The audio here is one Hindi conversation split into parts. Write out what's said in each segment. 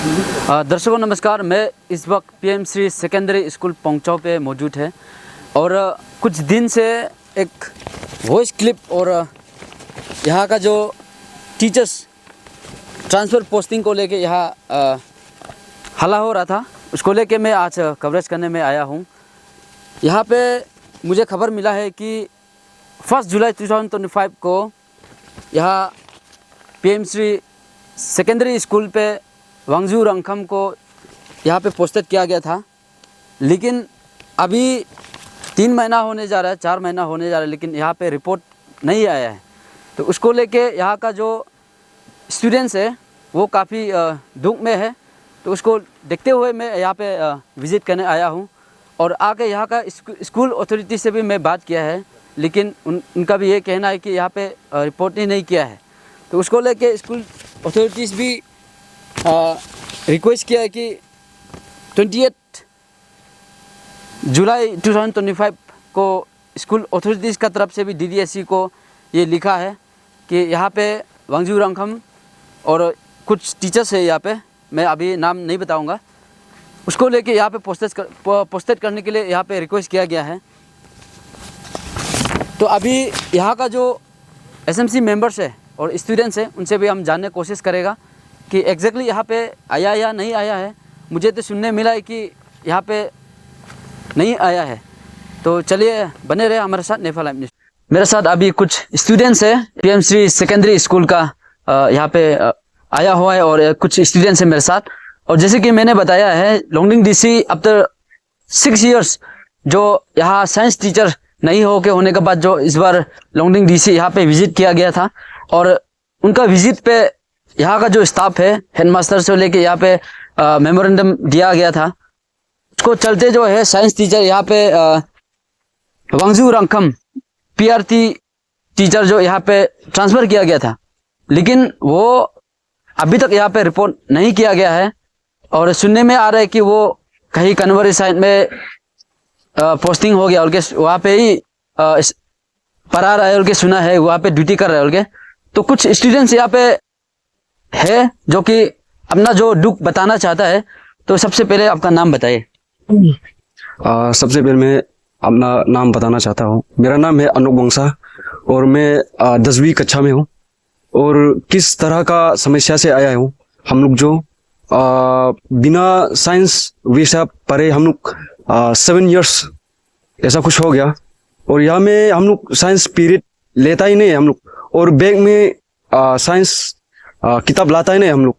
दर्शकों नमस्कार। मैं इस वक्त PM Shri secondary school Pongchau पे मौजूद है और कुछ दिन से एक वॉइस क्लिप और यहाँ का जो टीचर्स ट्रांसफ़र पोस्टिंग को लेके यहाँ हल्ला हो रहा था, उसको लेके मैं आज कवरेज करने में आया हूँ। यहाँ पे मुझे खबर मिला है कि 1 जुलाई 2025 को यहाँ पीएम श्री सेकेंडरी स्कूल पे वांगजू रंगखम को यहाँ पे पोस्टेड किया गया था, लेकिन अभी 3 महीना होने जा रहा है, 4 महीना होने जा रहा है, लेकिन यहाँ पे रिपोर्ट नहीं आया है। तो उसको लेके यहाँ का जो स्टूडेंट्स है वो काफ़ी दुख में है। तो उसको देखते हुए मैं यहाँ पे विज़िट करने आया हूँ और आके यहाँ का स्कूल अथॉरिटी से भी मैं बात किया है, लेकिन उनका भी ये कहना है कि यहाँ पे रिपोर्ट ही नहीं किया है। तो उसको लेके स्कूल अथॉरिटीज़ भी रिक्वेस्ट किया है कि 28 जुलाई 2025 को स्कूल अथॉरिटीज़ का तरफ से भी DDSE को ये लिखा है कि यहाँ पे वांगजू रंगखम और कुछ टीचर्स है यहाँ पे, मैं अभी नाम नहीं बताऊंगा, उसको लेके यहाँ पे पोस्टेड करने के लिए यहाँ पे रिक्वेस्ट किया गया है। तो अभी यहाँ का जो SMC मेंबर्स है और स्टूडेंट्स हैं उनसे भी हम जानने की कोशिश करेगा कि एग्जैक्टली यहाँ पे आया या नहीं आया है। मुझे तो सुनने मिला है कि यहाँ पे नहीं आया है। तो चलिए बने रहे हमारे साथ नेपाल लाइव न्यूज़। मेरे साथ अभी कुछ स्टूडेंट्स है पीएम श्री सेकेंडरी स्कूल का यहाँ पे आया हुआ है और कुछ स्टूडेंट्स हैं मेरे साथ। और जैसे कि मैंने बताया है, लोंगडिंग DC आफ्टर 6 ईयर्स जो यहाँ साइंस टीचर नहीं होने के बाद जो इस बार लोंगडिंग DC यहाँ पे विजिट किया गया था और उनका विजिट पे यहाँ का जो स्टाफ है, हेडमास्टर से लेके यहाँ पे मेमोरेंडम दिया गया था। उसको चलते जो है साइंस टीचर यहाँ पे वांगजू रंगखम PRT टीचर जो यहाँ पे ट्रांसफ़र किया गया था, लेकिन वो अभी तक यहाँ पे रिपोर्ट नहीं किया गया है। और सुनने में आ रहा है कि वो कहीं कन्वरी साइड में पोस्टिंग हो गया और के वहाँ पे ही पढ़ा रहा है और के सुना है, वहाँ पे ड्यूटी कर रहा है और के। तो कुछ स्टूडेंट्स यहाँ पे है जो कि अपना जो दुख बताना चाहता है। तो सबसे पहले आपका नाम बताइए। सबसे पहले मैं अपना नाम बताना चाहता हूँ। मेरा नाम है अनुप वंशा और मैं 10वीं कक्षा में हूँ। और किस तरह का समस्या से आया हूँ, हम लोग जो बिना साइंस विषय पढ़े हम लोग 7 इयर्स ऐसा कुछ हो गया और यहाँ में हम लोग साइंस पीरियड लेता ही नहीं है हम लोग, और बैग में साइंस किताब लाता ही नहीं हम लोग,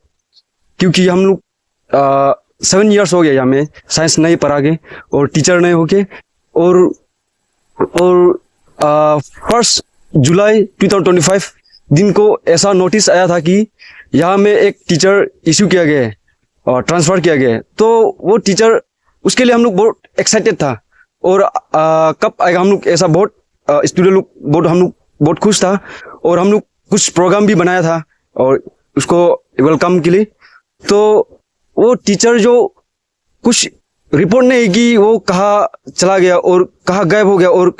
क्योंकि हम लोग 7 इयर्स हो गया यहाँ में साइंस नहीं पढ़ा के और टीचर नहीं होके। और 1 जुलाई 2025 दिन को ऐसा नोटिस आया था कि यहाँ में एक टीचर इशू किया गया है और ट्रांसफ़र किया गया है। तो वो टीचर, उसके लिए हम लोग बहुत एक्साइटेड था और कब आएगा हम लोग ऐसा बहुत स्टूडेंट लोग हम लोग बहुत खुश था और हम लोग कुछ प्रोग्राम भी बनाया था और उसको वेलकम के लिए। तो वो टीचर जो कुछ रिपोर्ट नहीं की, वो कहाँ चला गया और कहाँ गायब हो गया और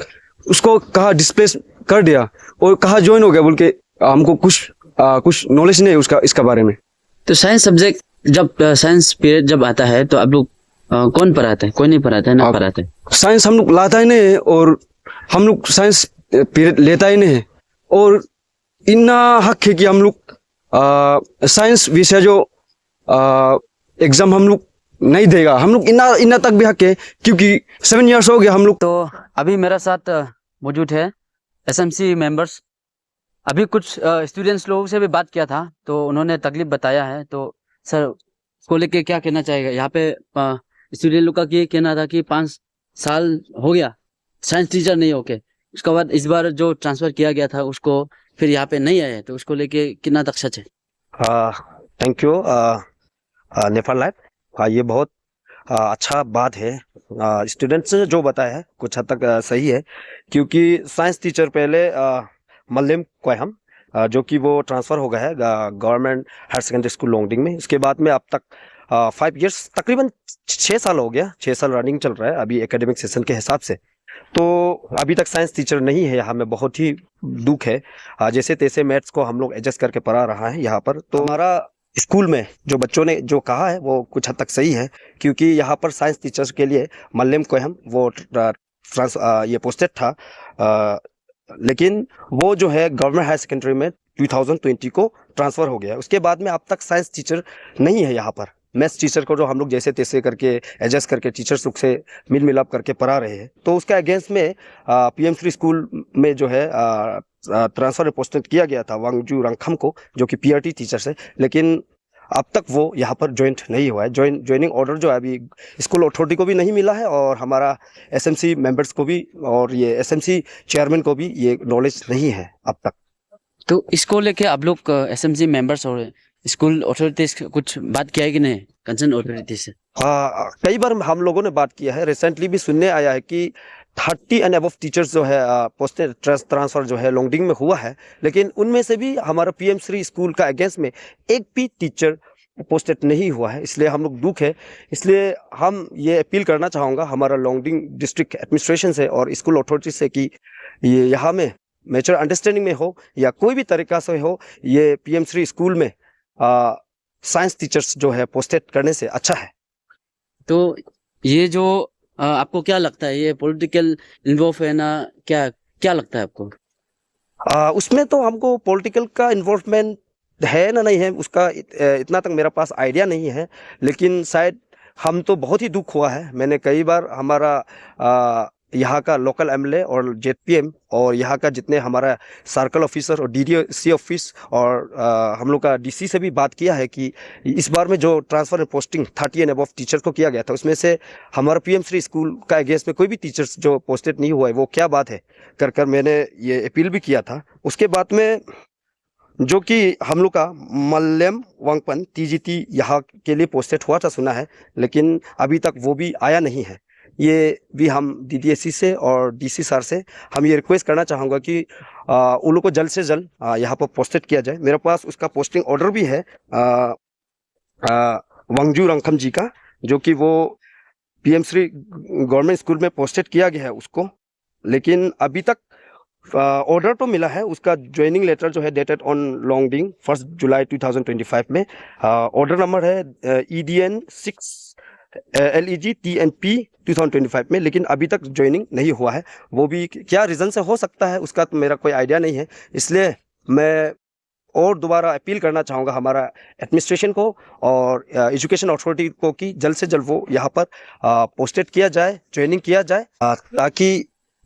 उसको कहाँ डिस्प्लेस कर दिया और कहाँ ज्वाइन हो गया बोल के हमको कुछ नॉलेज नहीं है उसका, इसका बारे में। तो साइंस सब्जेक्ट जब साइंस पीरियड जब आता है तो आप लोग कौन पढ़ाते हैं? कोई नहीं पढ़ाता है ना? पढ़ाते हैं साइंस हम लोग लाता ही नहीं है और हम लोग साइंस पीरियड लेता ही नहीं है। और इतना हक है कि हम लोग साइंस विषय जो एग्जाम हम लोग नहीं देगा, हम लोग इतना तक भी हक है, क्योंकि 7 इयर्स हो गया हम लोग। तो अभी मेरा साथ मौजूद है SMC मेंबर्स। अभी कुछ स्टूडेंट्स लोगों से भी बात किया था तो उन्होंने तकलीफ बताया है। तो सर उसको लेके क्या कहना चाहेगा? यहाँ पे स्टूडेंट लोग का ये कहना था कि 5 साल हो गया साइंस टीचर नहीं होके, उसके बाद इस बार जो ट्रांसफ़र किया गया था उसको फिर यहाँ पे नहीं आया है। तो उसको लेके कितना तक सच है? Thank you Nepal live. ये बहुत अच्छा बात है। स्टूडेंट्स ने जो बताया है कुछ हद तक सही है, क्योंकि साइंस टीचर पहले मल्लिम कोयहम जो कि वो ट्रांसफ़र हो गया है government higher secondary school Longding में। इसके बाद में अब तक 5 इयर्स, तकरीबन 6 साल हो गया, 6 साल रनिंग चल रहा है अभी एकेडमिक सेशन के हिसाब से। तो अभी तक साइंस टीचर नहीं है यहाँ में, बहुत ही दुख है। जैसे तैसे मैथ्स को हम लोग एडजस्ट करके पढ़ा रहा है यहाँ पर। तो हमारा स्कूल में जो बच्चों ने जो कहा है वो कुछ हद तक सही है, क्योंकि यहाँ पर साइंस टीचर्स के लिए मल्लेम कोहम वो ये पोस्टेड था। लेकिन वो जो है गवर्नमेंट हायर सेकेंडरी में 2020 को ट्रांसफ़र हो गया। उसके बाद में अब तक साइंस टीचर नहीं है यहाँ पर। मैथ्स टीचर को जो हम लोग जैसे तैसे करके एडजस्ट करके टीचर्स लोग से मिल मिलाप करके पढ़ा रहे हैं, तो उसका अगेंस्ट में PM3 स्कूल में जो है ट्रांसफ़र पोस्टेड किया गया था वांगजू रंगखम को, जो कि PRT टीचर्स है, लेकिन अब तक वो यहाँ पर ज्वाइंट नहीं हुआ है। ज्वाइनिंग ऑर्डर जो है अभी स्कूल अथॉरिटी को भी नहीं मिला है, और हमारा SMC मेंबर्स को भी और ये SMC चेयरमैन को भी ये नॉलेज नहीं है अब तक। तो इसको लेके आप लोग SMC मेंबर्स और स्कूल अथॉरिटीज कुछ बात किया है कि नहीं, कंसर्न अथॉरिटी से? कई बार हम लोगों ने बात किया है। रिसेंटली भी सुनने आया है कि 30 एंड अबव टीचर्स जो है पोस्टेड ट्रांसफ़र जो है लॉन्गडिंग में हुआ है, लेकिन उनमें से भी हमारा PM3 स्कूल का अगेंस्ट में एक भी टीचर पोस्टेड नहीं हुआ है। इसलिए हम लोग दुख है। इसलिए हम ये अपील करना चाहूँगा हमारा लॉन्गडिंग डिस्ट्रिक्ट एडमिनिस्ट्रेशन से और स्कूल अथॉरिटी से कि ये यहाँ में मेचर अंडरस्टैंडिंग में हो या कोई भी तरीका से हो, ये PM3 स्कूल में साइंस टीचर्स जो है पोस्टेड करने से अच्छा है। तो ये जो आपको क्या लगता है, ये पॉलिटिकल इन्वॉल्व है ना, क्या क्या लगता है आपको? उसमें तो हमको पॉलिटिकल का इन्वॉल्वमेंट है ना नहीं है उसका इतना तक मेरा पास आइडिया नहीं है, लेकिन शायद हम तो बहुत ही दुख हुआ है। मैंने कई बार हमारा यहाँ का लोकल MLA और ZPM और यहाँ का जितने हमारा सर्कल ऑफिसर और DDC ऑफिस और हम लोग का DC से भी बात किया है कि इस बार में जो transfer posting 30 and above teachers को किया गया था, उसमें से हमारा PM3 स्कूल का अगेंस्ट में कोई भी टीचर्स जो पोस्टेड नहीं हुआ है, वो क्या बात है कर मैंने ये अपील भी किया था। उसके बाद में जो कि हम लोग का मल्लेम वांगपन TGT यहाँ के लिए पोस्टेड हुआ था सुना है, लेकिन अभी तक वो भी आया नहीं है। ये भी हम DDSC से और DC सर से हम ये रिक्वेस्ट करना चाहूँगा कि उन लोग को जल्द से जल्द यहाँ पर पोस्टेड किया जाए। मेरे पास उसका पोस्टिंग ऑर्डर भी है वांगजू रंगखम जी का, जो कि वो PM3 गवर्नमेंट स्कूल में पोस्टेड किया गया है उसको, लेकिन अभी तक ऑर्डर तो मिला है। उसका ज्वाइनिंग लेटर जो है डेटेड ऑन लॉन्गडिंग 1 जुलाई 2025 में ऑर्डर नंबर है EDN 6 LEG TNP 2025 में, लेकिन अभी तक ज्वाइनिंग नहीं हुआ है। वो भी क्या रीज़न से हो सकता है उसका तो मेरा कोई आइडिया नहीं है। इसलिए मैं और दोबारा अपील करना चाहूँगा हमारा एडमिनिस्ट्रेशन को और एजुकेशन अथॉरिटी को कि जल्द से जल्द वो यहाँ पर पोस्टेड किया जाए, ट्रेनिंग किया जाए, ताकि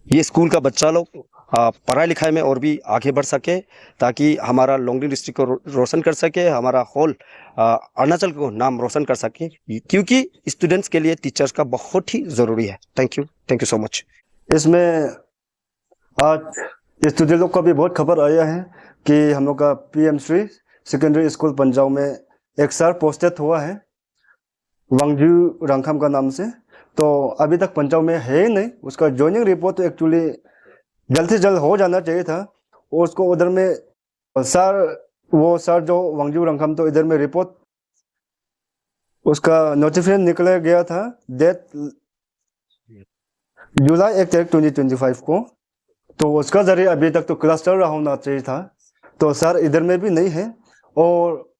ये स्कूल का बच्चा लोग पढ़ाई लिखाई में और भी आगे बढ़ सके, ताकि हमारा लॉन्गडिंग डिस्ट्रिक्ट को रोशन कर सके, हमारा होल अरुणाचल को नाम रोशन कर सके, क्योंकि स्टूडेंट्स के लिए टीचर्स का बहुत ही ज़रूरी है। Thank you so much. इसमें आज स्टूडेंट लोग का भी बहुत खबर आया है कि हम लोग का PM3 सेकेंडरी स्कूल पंजाब में एक सर पोस्टेड हुआ है वांगजू रंगखम का नाम से। तो अभी तक पंजाब में है ही नहीं। उसका ज्वाइनिंग रिपोर्ट तो एक्चुअली जल्द से जल्द हो जाना चाहिए था, और उसको उधर में वो सर जो वांगजू रंगखम, तो इधर में रिपोर्ट उसका नोटिफिकेशन निकला गया था डेट जुलाई 1 तारीख 2025 को। तो उसका जरिए अभी तक तो क्लास चल रहा होना चाहिए था, तो सर इधर में भी नहीं है। और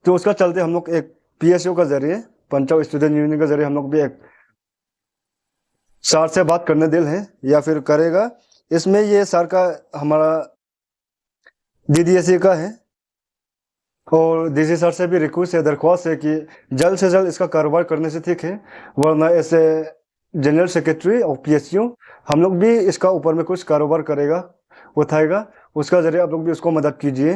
तो उसका चलते हम लोग एक PSU का जरिए, पंजाब स्टूडेंट यूनियन का जरिए हम लोग भी एक सर से बात करने दिल है या फिर करेगा। इसमें ये सर का हमारा DDSC का है, और DC सर से भी रिक्वेस्ट है, दरख्वास्त है कि जल्द से जल्द इसका कारोबार करने से ठीक है, वरना ऐसे जनरल सेक्रेटरी और PSU हम लोग भी इसका ऊपर में कुछ कारोबार करेगा, उठाएगा, उसका जरिए आप लोग भी उसको मदद कीजिए।